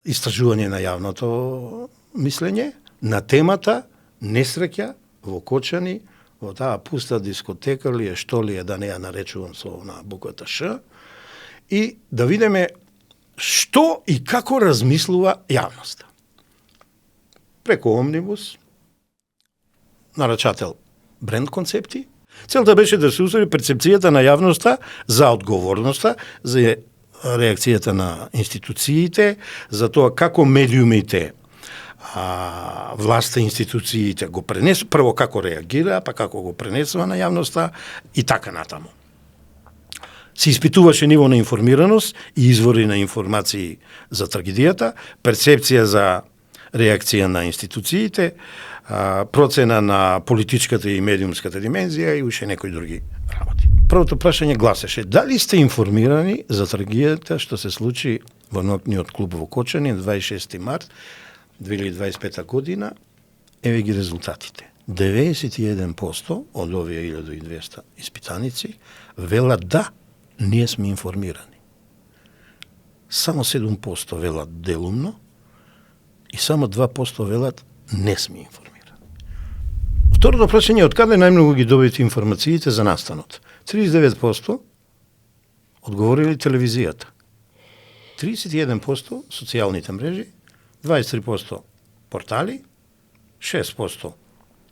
истражување на јавното мислење на темата несреќа во Кочани, во таа пуста дискотека ли е, што ли е, да не ја наречувам со на буквата Ш, и да видиме што и како размислува јавноста. Преку Омнибус, нарачател бренд концепти, целта беше да се усвои перцепцијата на јавноста за одговорноста, за реакцијата на институциите, за тоа како медиумите, власта, институциите го пренесува, прво како реагира, па како го пренесува на јавноста и така натаму. Се испитуваше ниво на информираност и извори на информации за трагедијата, перцепција за реакција на институциите, процена на политичката и медиумската димензија и уште некои други работи. Првото прашање гласеше: дали сте информирани за трагедијата што се случи во ноќниот клуб во Кочани на 26 март 2025 година? Еве ги резултатите. 91% од овие 1200 испитаници велат да, ние сме информирани. Само 7% велат делумно и само 2% велат не сме информирани. Второто прашање е: од каде најмногу ги добивате информациите за настанот? 39% одговорили телевизијата, 31% социјалните мрежи, 23% портали, 6%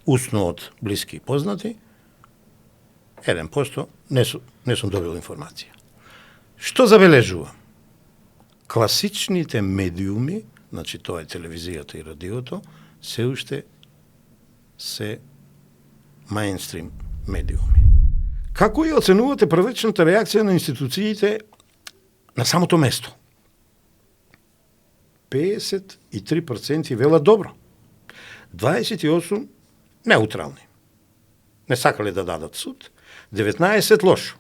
усно од блиски и познати, 1% не сум добил информација. Што забележувам? Класичните медиуми, значи тоа е телевизијата и радиото, се уште се маинстрим медиуми. Како ја оценувате првичната реакција на институциите на самото место? 53% велат добро, 28% неутрални, не сакале да дадат суд, 19% лошо.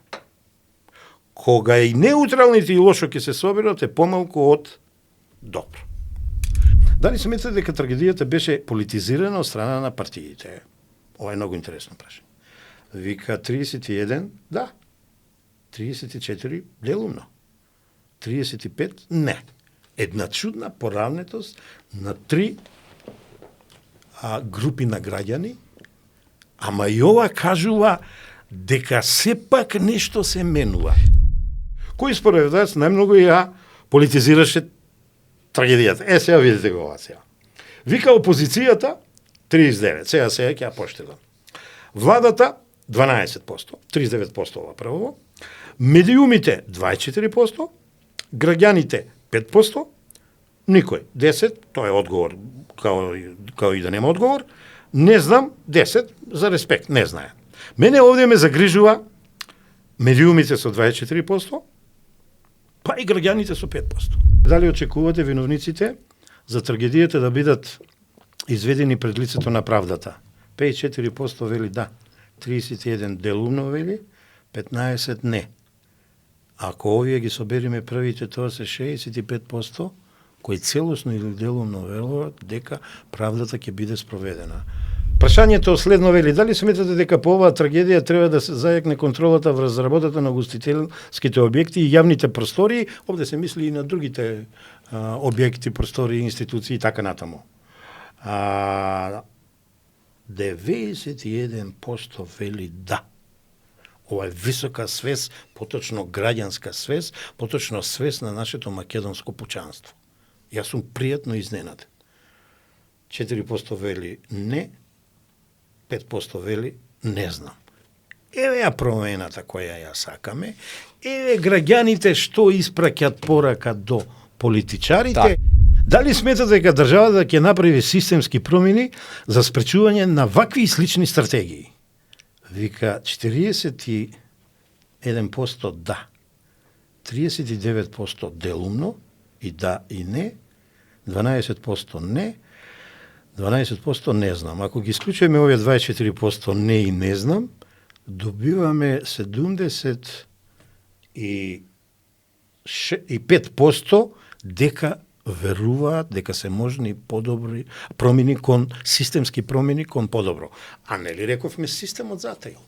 Кога и неутралните и лошо ќе се соберат е помалку од добро. Дали сметате дека трагедијата беше политизирана од страна на партиите? Ова е многу интересно прашање. Вика 31, да. 34, делумно. 35, не. Една чудна поравнетост на три групи на граѓани, ама и ова кажува дека сепак нешто се менува. Кој според вас најмногу ја политизираше трагедијата? Сега видите го ова сега. Вика опозицијата 39, сега ќе ја поштедам. Владата 12%, 39% ова прво, медиумите 24%, граѓаните 5%, никој 10%, тоа е одговор као и да нема одговор, не знам 10% за респект, не знае. Мене овде ме загрижува медиумите со 24%, па и граѓаните со 5%. Дали очекувате виновниците за трагедијата да бидат изведени пред лицето на правдата? 54% вели да, 31% делумно вели, 15% не. Ако овие ги собериме првите, тоа се 65%, кои целосно или делумно велуваат дека правдата ќе биде спроведена. Прашањето следно вели: дали сметате дека по оваа трагедија треба да се зајакне контролата врз работата на гостителските објекти и јавните простории? Овде се мисли и на другите објекти, простории, институции и така натаму. 91% вели да. Ова е висока свест, поточно граѓанска свест, поточно свест на нашето македонско пучанство. Јас сум пријатно изненаден. 4% вели не, 5% вели не знам. Еве ја промената која ја сакаме, еве граѓаните што испраќат порака до политичарите. Так. Дали сметате дека државата ќе направи системски промени за спречување на вакви и слични стратегии? Вика 41% да, 39% делумно и да и не, 12% не, 12% не знам. Ако ги исклучиме овие 24% не и не знам, добиваме 75% дека веруваат дека се можни подобри промени кон системски промени кон подобро. А нели рековме системот затаил?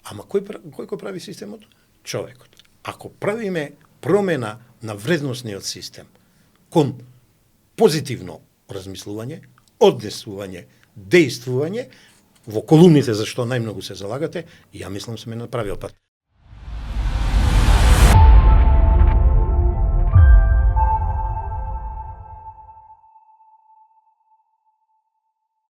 Ама кој го прави системот? Човекот. Ако правиме промена на вредносниот систем кон позитивно размислување, однесување, дејствување во колумните за што најмногу се залагате, и ја мислам сме на правиот пат.